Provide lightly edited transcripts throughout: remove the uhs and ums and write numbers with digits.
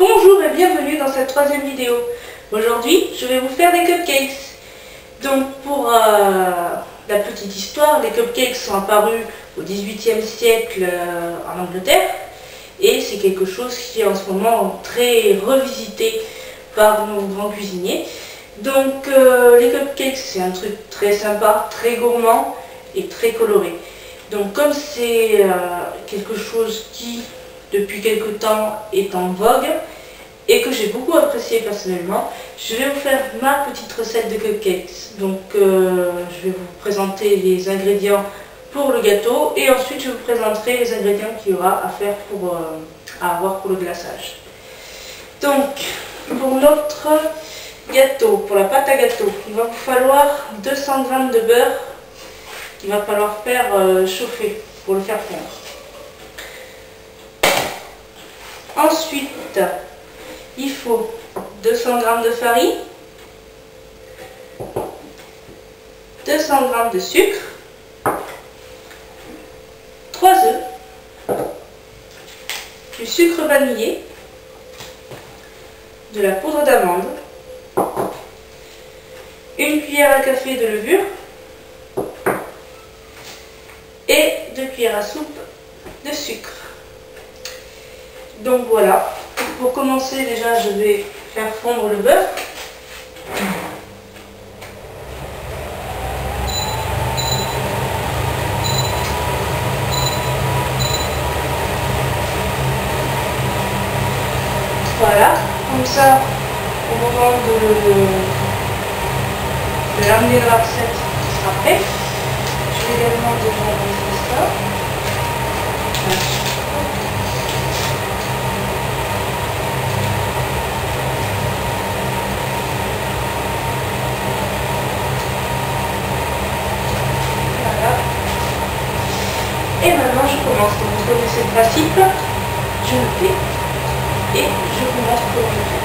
Bonjour et bienvenue dans cette troisième vidéo. Aujourd'hui, je vais vous faire des cupcakes. Donc pour la petite histoire, les cupcakes sont apparus au XVIIIe siècle en Angleterre. Et c'est quelque chose qui est en ce moment très revisité par nos grands cuisiniers. Donc les cupcakes, c'est un truc très sympa, très gourmand et très coloré. Donc comme c'est quelque chose qui, depuis quelque temps, est en vogue et que j'ai beaucoup apprécié personnellement, je vais vous faire ma petite recette de cupcakes. Donc je vais vous présenter les ingrédients pour le gâteau et ensuite je vous présenterai les ingrédients qu'il y aura à faire à avoir pour le glaçage. Donc pour notre gâteau, pour la pâte à gâteau, il va vous falloir 200 g de beurre qu'il va falloir faire chauffer pour le faire fondre. Ensuite, il faut 200 g de farine, 200 g de sucre, 3 œufs, du sucre vanillé, de la poudre d'amande, une cuillère à café de levure et 2 cuillères à soupe de sucre. Donc voilà, pour commencer déjà je vais faire fondre le beurre. Voilà, comme ça au moment de l'amener dans la recette, ce sera prêt. Je vais également déjà mettre ça. Voilà. Et maintenant je commence. Donc vous connaissez le principe. Je le fais et je vous montre comment je fais.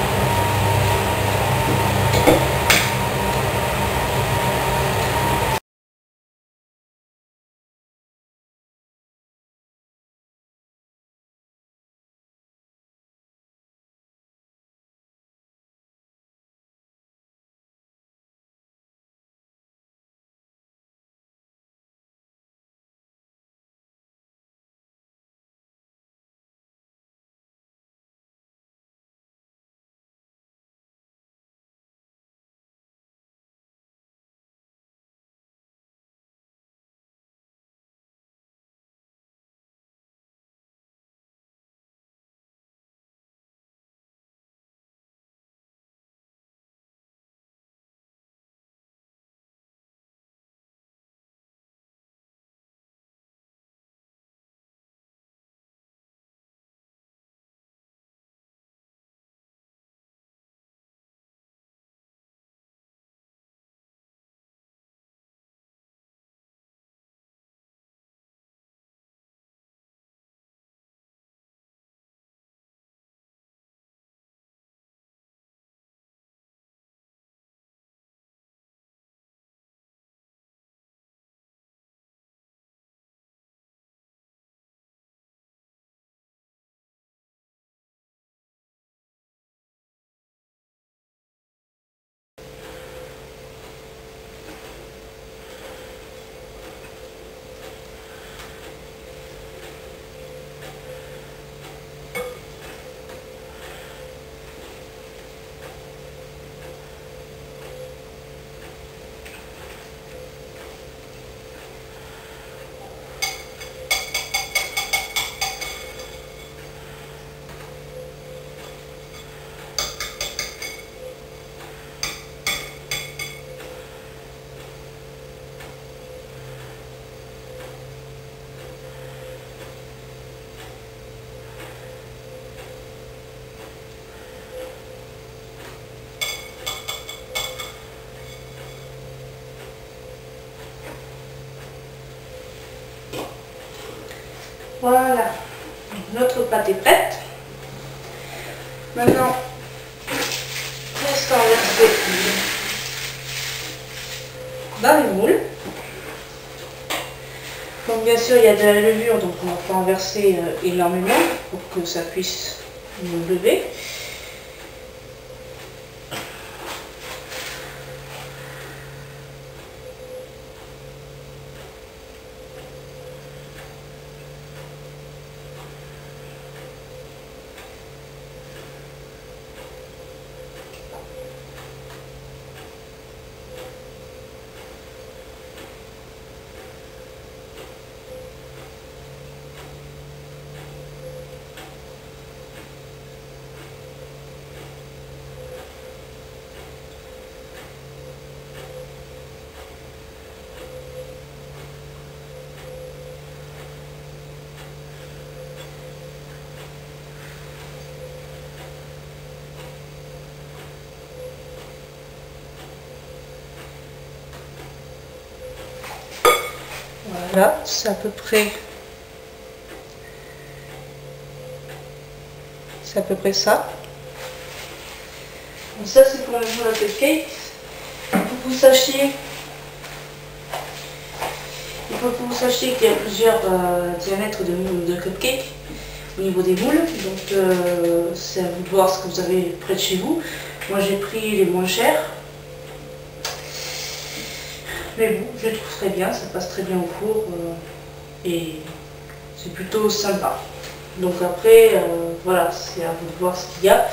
Voilà, notre pâte est prête. Maintenant, reste à verser dans les moules. Donc bien sûr il y a de la levure, donc on va pas en verser énormément pour que ça puisse nous lever. Voilà, c'est à peu près ça. Donc ça c'est pour le moule à cupcake. Il faut que vous sachiez qu'il y a plusieurs diamètres de cupcake au niveau des moules. Donc c'est à vous de voir ce que vous avez près de chez vous. Moi j'ai pris les moins chers. Mais bon, je les trouve très bien, ça passe très bien au four et c'est plutôt sympa. Donc après, voilà, c'est à vous de voir ce qu'il y a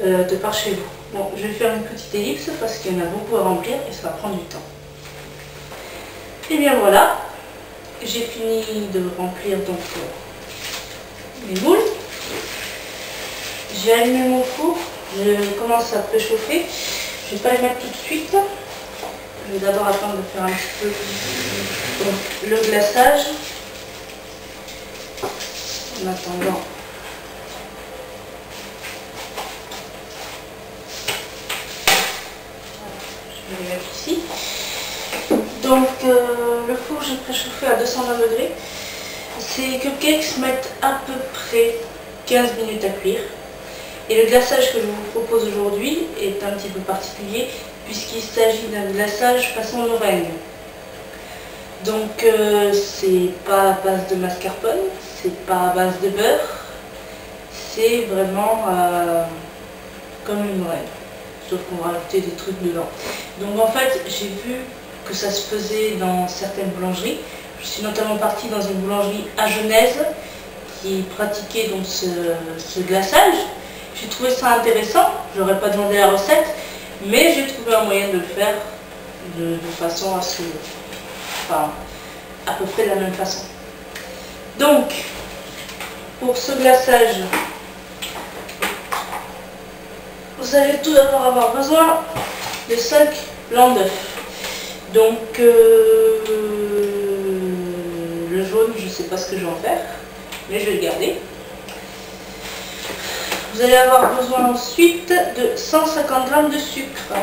de par chez vous. Bon, je vais faire une petite ellipse parce qu'il y en a beaucoup à remplir et ça va prendre du temps. Et bien voilà, j'ai fini de remplir donc mes moules. J'ai allumé mon four, je commence à préchauffer. Je ne vais pas les mettre tout de suite. Je vais d'abord attendre de faire un petit peu donc, le glaçage. En attendant, je vais les mettre ici. Donc le four j'ai préchauffé à 220 degrés. Ces cupcakes mettent à peu près 15 minutes à cuire. Et le glaçage que je vous propose aujourd'hui est un petit peu particulier puisqu'il s'agit d'un glaçage façon meringue. Donc c'est pas à base de mascarpone, c'est pas à base de beurre, c'est vraiment comme une meringue, sauf qu'on va rajouter des trucs dedans. Donc en fait j'ai vu que ça se faisait dans certaines boulangeries. Je suis notamment partie dans une boulangerie à Genèse qui pratiquait donc ce glaçage. J'ai trouvé ça intéressant, je n'aurais pas demandé la recette, mais j'ai trouvé un moyen de le faire de façon à ce que, enfin, à peu près de la même façon. Donc, pour ce glaçage, vous allez tout d'abord avoir besoin de 5 blancs d'œufs. Donc, le jaune, je ne sais pas ce que je vais en faire, mais je vais le garder. Vous allez avoir besoin ensuite de 150 g de sucre.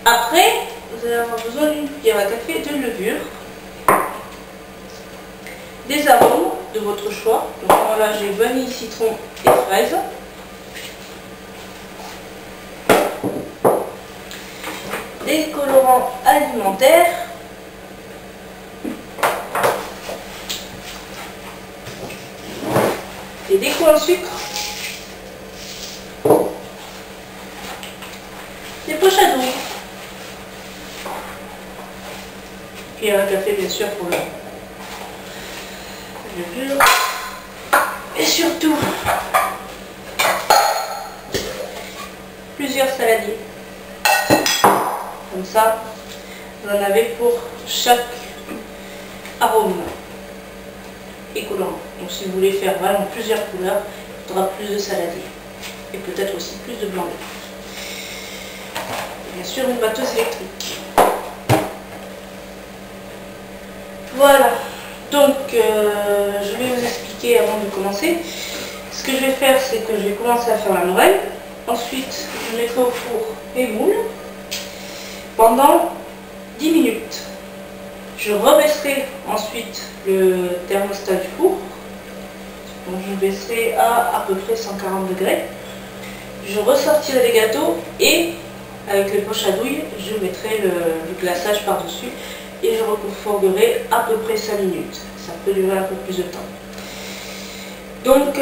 Après, vous allez avoir besoin d'une cuillère à café de levure, des arômes de votre choix. Donc voilà, j'ai vanille, citron et fraise. Des colorants alimentaires. Des décos en sucre. Des poches à douille. Cuillère à café bien sûr pour le levure. Et surtout, plusieurs saladiers. Comme ça, vous en avez pour chaque arôme et colorant. Donc si vous voulez faire vraiment plusieurs couleurs, il faudra plus de saladier. Et peut-être aussi plus de blanc d'œuf. Bien sûr, une batteuse électrique. Voilà. Donc, je vais vous expliquer avant de commencer. Ce que je vais faire, c'est que je vais commencer à faire la meringue. Ensuite, je mettrai au four mes moules pendant 10 minutes. Je rebaisserai ensuite le thermostat du four. Donc, je baisserai à peu près 140 degrés. Je ressortirai les gâteaux et avec les poches à douille, je mettrai le glaçage par-dessus et je refourguerai à peu près 5 minutes. Ça peut durer un peu plus de temps. Donc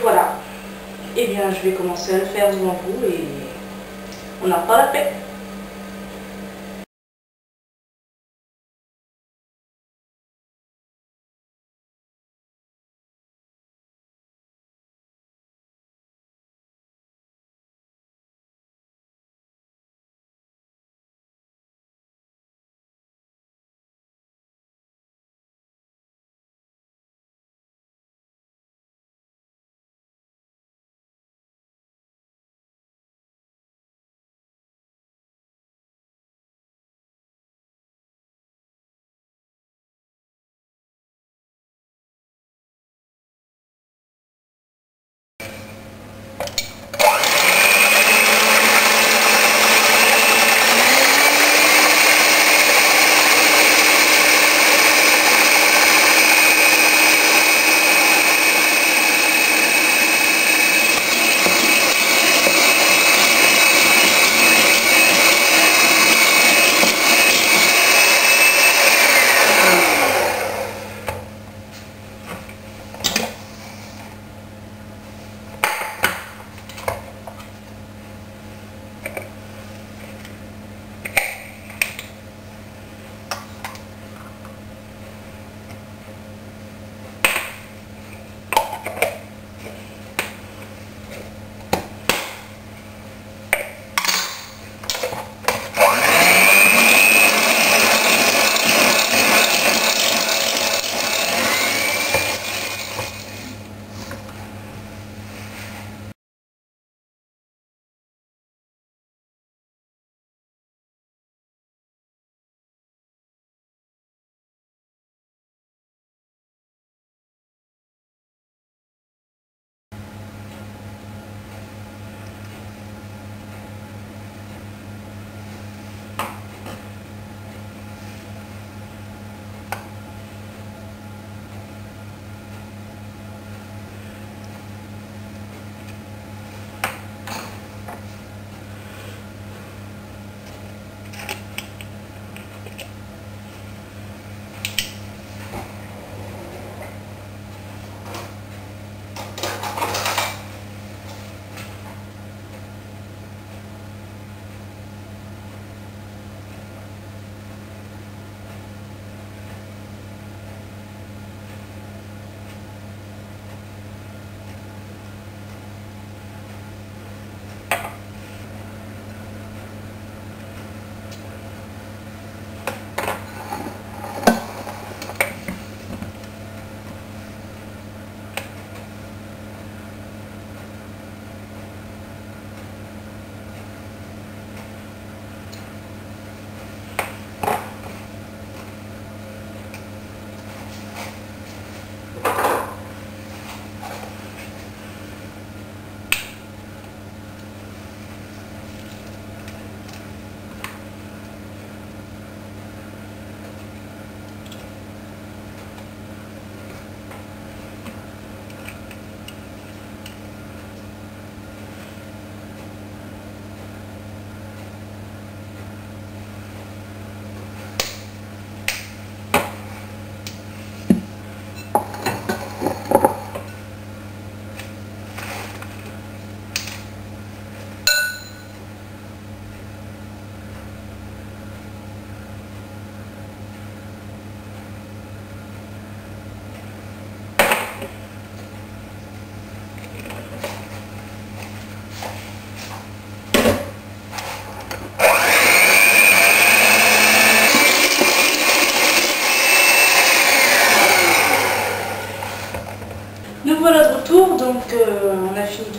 voilà. Et bien je vais commencer à le faire devant vous et on n'a pas la paix.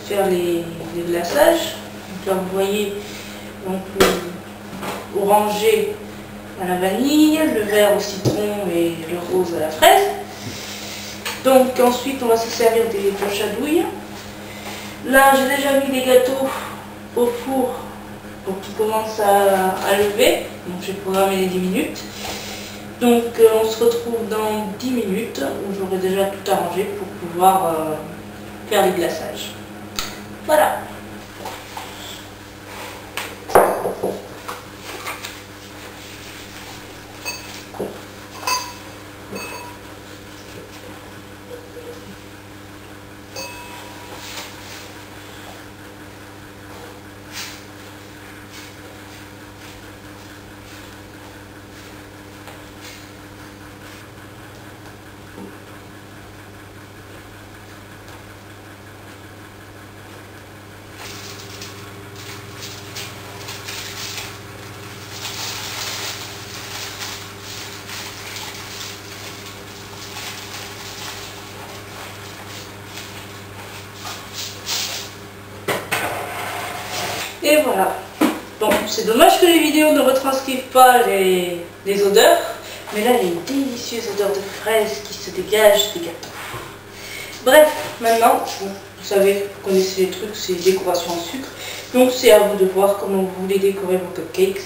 faire les glaçages. Donc là vous voyez donc le orangé à la vanille, le vert au citron et le rose à la fraise. Donc ensuite on va se servir des planches à douille. Là j'ai déjà mis les gâteaux au four pour qu'ils commencent à lever. Donc j'ai programmé les 10 minutes. Donc on se retrouve dans 10 minutes où j'aurai déjà tout arrangé pour pouvoir faire les glaçages. Voilà. Et voilà. Bon, c'est dommage que les vidéos ne retranscrivent pas les odeurs, mais là, il y a une délicieuse odeur de fraise qui se dégage des gâteaux. Bref, maintenant, vous savez, vous connaissez les trucs, c'est décoration en sucre. Donc c'est à vous de voir comment vous voulez décorer vos cupcakes.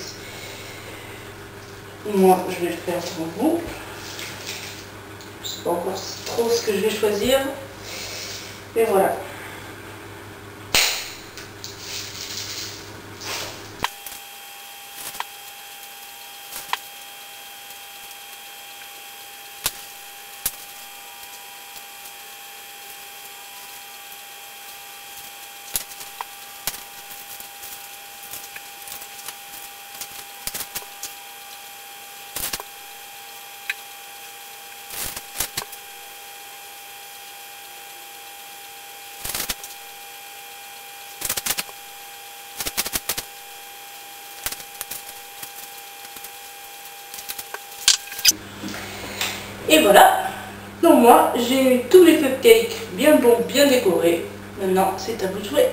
Moi, je vais le faire pour vous. Je ne sais pas encore trop ce que je vais choisir. Et voilà. Et voilà, donc moi j'ai tous les cupcakes bien bons, bien décorés. Maintenant c'est à vous de jouer.